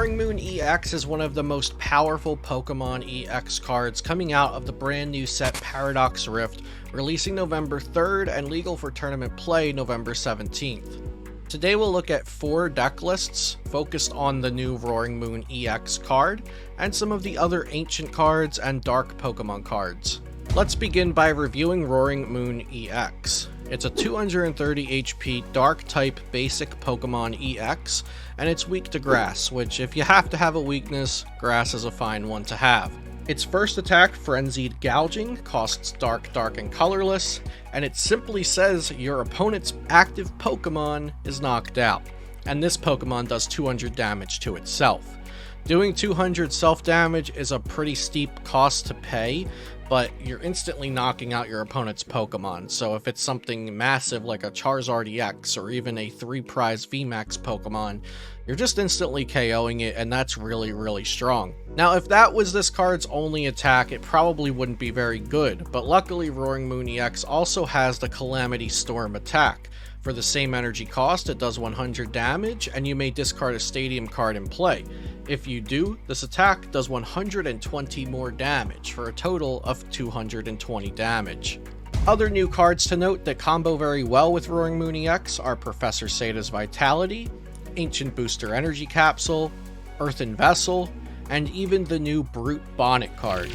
Roaring Moon EX is one of the most powerful Pokemon EX cards coming out of the brand new set Paradox Rift, releasing November 3rd and legal for tournament play November 17th. Today we'll look at 4 deck lists focused on the new Roaring Moon EX card, and some of the other ancient cards and dark Pokemon cards. Let's begin by reviewing Roaring Moon EX. It's a 230 HP dark type basic Pokemon EX, and it's weak to grass, which if you have to have a weakness, grass is a fine one to have. Its first attack, Frenzied Gouging, costs dark, and colorless, and it simply says your opponent's active Pokemon is knocked out, and this Pokemon does 200 damage to itself. Doing 200 self-damage is a pretty steep cost to pay, but you're instantly knocking out your opponent's Pokemon, so if it's something massive like a Charizard EX or even a 3-prize VMAX Pokemon, you're just instantly KOing it, and that's really strong. Now, if that was this card's only attack, it probably wouldn't be very good, but luckily Roaring Moon EX also has the Calamity Storm attack. For the same energy cost, it does 100 damage, and you may discard a Stadium card in play. If you do, this attack does 120 more damage, for a total of 220 damage. Other new cards to note that combo very well with Roaring Moon EX are Professor Sada's Vitality, Ancient Booster Energy Capsule, Earthen Vessel, and even the new Brute Bonnet card.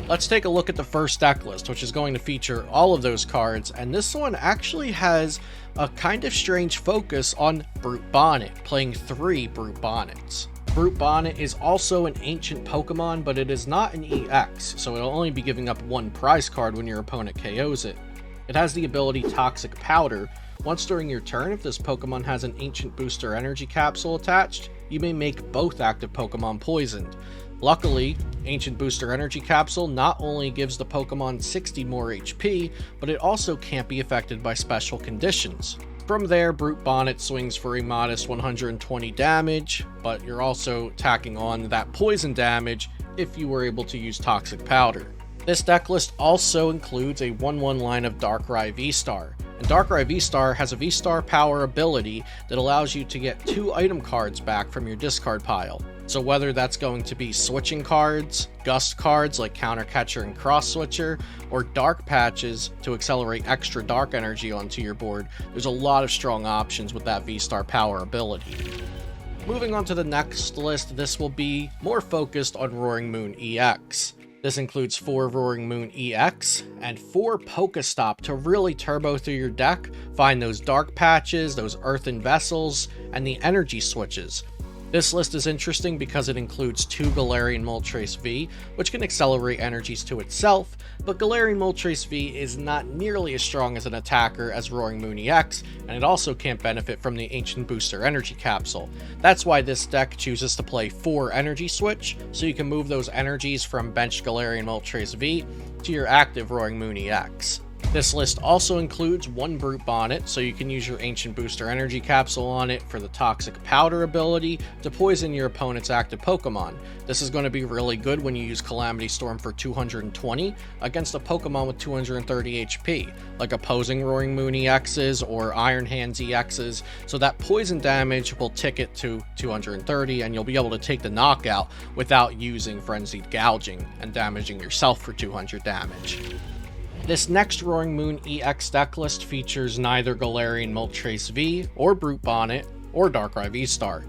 Let's take a look at the first deck list, which is going to feature all of those cards, and this one actually has a kind of strange focus on Brute Bonnet, playing 3 Brute Bonnets. Brute Bonnet is also an ancient Pokemon, but it is not an EX, so it'll only be giving up 1 prize card when your opponent KOs it. It has the ability Toxic Powder. Once during your turn, if this Pokemon has an Ancient Booster Energy Capsule attached, you may make both active Pokemon poisoned. Luckily, Ancient Booster Energy Capsule not only gives the Pokemon 60 more HP, but it also can't be affected by special conditions. From there, Brute Bonnet swings for a modest 120 damage, but you're also tacking on that poison damage if you were able to use Toxic Powder. This deck list also includes a 1/1 line of Darkrai V-Star, and Darkrai V-Star has a V-Star power ability that allows you to get 2 item cards back from your discard pile. So whether that's going to be switching cards, gust cards like Counter Catcher and Cross Switcher, or dark patches to accelerate extra dark energy onto your board, there's a lot of strong options with that V-Star power ability. Moving on to the next list, this will be more focused on Roaring Moon EX. This includes 4 Roaring Moon EX and 4 Pokestop to really turbo through your deck, find those dark patches, those earthen vessels, and the energy switches. This list is interesting because it includes 2 Galarian Moltres V, which can accelerate energies to itself, but Galarian Moltres V is not nearly as strong as an attacker as Roaring Moon EX, and it also can't benefit from the Ancient Booster Energy Capsule. That's why this deck chooses to play 4 Energy Switch, so you can move those energies from benched Galarian Moltres V to your active Roaring Moon EX. This list also includes 1 Brute Bonnet, so you can use your Ancient Booster Energy Capsule on it for the Toxic Powder ability to poison your opponent's active Pokemon. This is going to be really good when you use Calamity Storm for 220 against a Pokemon with 230 HP, like opposing Roaring Moon EXs or Iron Hands EXs, so that poison damage will tick it to 230 and you'll be able to take the knockout without using Frenzied Gouging and damaging yourself for 200 damage. This next Roaring Moon EX deck list features neither Galarian Moltres V or Brute Bonnet or Darkrai V-Star.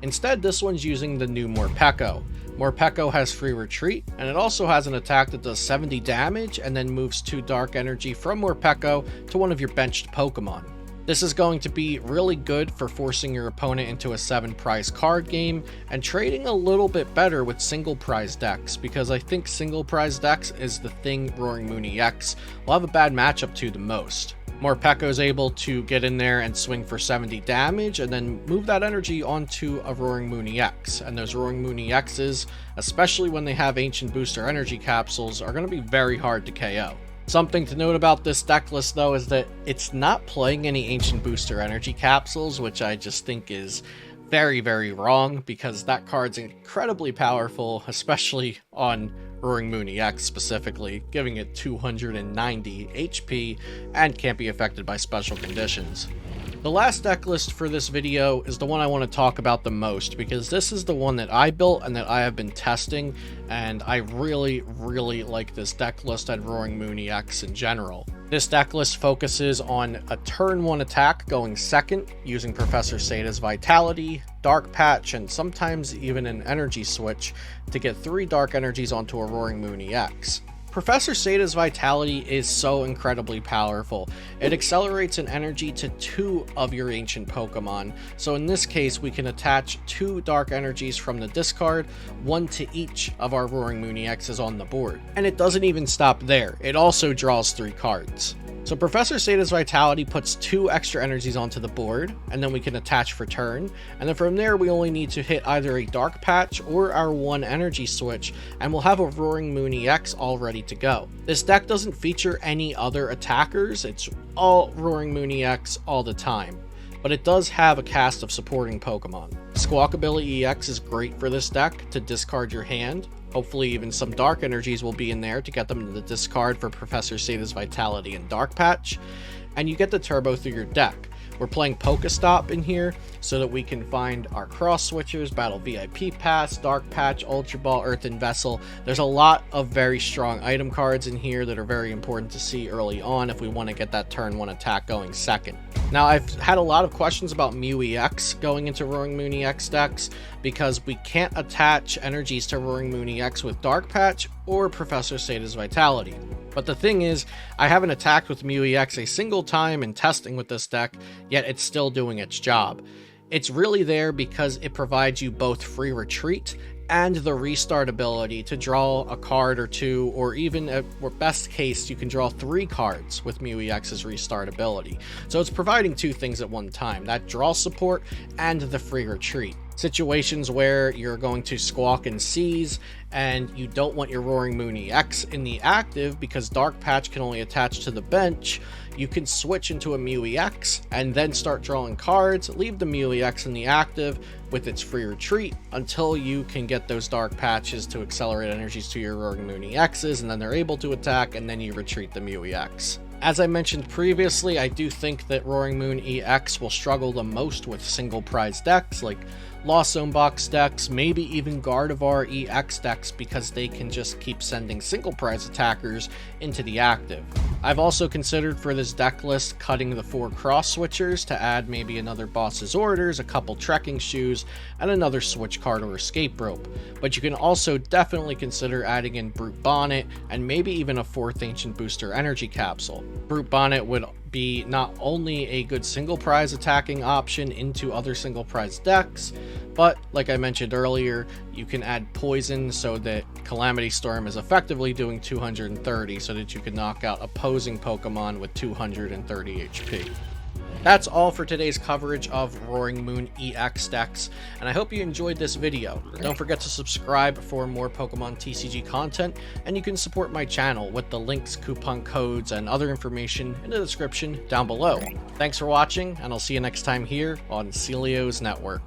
Instead, this one's using the new Morpeko. Morpeko has free retreat, and it also has an attack that does 70 damage and then moves 2 dark energy from Morpeko to one of your benched Pokemon. This is going to be really good for forcing your opponent into a 7-prize card game and trading a little bit better with single prize decks, because I think single prize decks is the thing Roaring Moon EX will have a bad matchup to the most. Morpeko is able to get in there and swing for 70 damage and then move that energy onto a Roaring Moon EX, and those Roaring Moon EXs, especially when they have Ancient Booster Energy Capsules, are going to be very hard to KO. Something to note about this deck list though is that it's not playing any Ancient Booster Energy Capsules, which I just think is very wrong, because that card's incredibly powerful, especially on Roaring Moon EX specifically, giving it 290 HP and can't be affected by special conditions. The last deck list for this video is the one I want to talk about the most because this is the one that I built and that I have been testing, and I really like this deck list and Roaring Moon EX in general. This deck list focuses on a turn 1 attack going second using Professor Sada's Vitality, Dark Patch, and sometimes even an energy switch to get 3 dark energies onto a Roaring Moon EX. Professor Sada's Vitality is so incredibly powerful. It accelerates an energy to 2 of your ancient Pokemon, so in this case we can attach 2 dark energies from the discard, 1 to each of our Roaring Moon EXs on the board. And it doesn't even stop there, it also draws 3 cards. So Professor Sada's Vitality puts 2 extra energies onto the board, and then we can attach for turn, and then from there we only need to hit either a Dark Patch or our 1 energy switch, and we'll have a Roaring Moon EX all ready to go. This deck doesn't feature any other attackers, it's all Roaring Moon EX all the time, but it does have a cast of supporting Pokemon. Squawkabilly EX is great for this deck to discard your hand. Hopefully even some dark energies will be in there to get them to the discard for Professor Sada's Vitality and Dark Patch, and you get the turbo through your deck. We're playing Pokestop in here so that we can find our cross switchers, Battle VIP Pass, Dark Patch, Ultra Ball, Earthen Vessel. There's a lot of very strong item cards in here that are very important to see early on if we want to get that turn 1 attack going second. Now, I've had a lot of questions about Mew EX going into Roaring Moon EX decks because we can't attach energies to Roaring Moon EX with Dark Patch or Professor Sada's Vitality. But the thing is, I haven't attacked with Mew EX a single time in testing with this deck, yet it's still doing its job. It's really there because it provides you both free retreat and the restart ability to draw a card or 2, or even at best case you can draw 3 cards with Mew EX's restart ability. So it's providing 2 things at one time, that draw support and the free retreat. Situations where you're going to squawk and seize and you don't want your Roaring Moon EX in the active because Dark Patch can only attach to the bench, you can switch into a Mew EX and then start drawing cards, leave the Mew EX in the active with its free retreat until you can get those Dark Patches to accelerate energies to your Roaring Moon EXs, and then they're able to attack, and then you retreat the Mew EX. As I mentioned previously, I do think that Roaring Moon EX will struggle the most with single prize decks like Lost Zone Box decks, maybe even Gardevoir EX decks, because they can just keep sending single prize attackers into the active. I've also considered for this deck list cutting the 4 cross switchers to add maybe another Boss's Orders, a couple trekking shoes, and another switch card or escape rope. But you can also definitely consider adding in Brute Bonnet and maybe even a 4th Ancient Booster Energy Capsule. Brute Bonnet would be not only a good single prize attacking option into other single prize decks, but like I mentioned earlier, you can add poison so that Calamity Storm is effectively doing 230 so that you can knock out opposing Pokemon with 230 HP. That's all for today's coverage of Roaring Moon EX decks, and I hope you enjoyed this video. Don't forget to subscribe for more Pokemon TCG content, and you can support my channel with the links, coupon codes, and other information in the description down below. Thanks for watching, and I'll see you next time here on Celio's Network.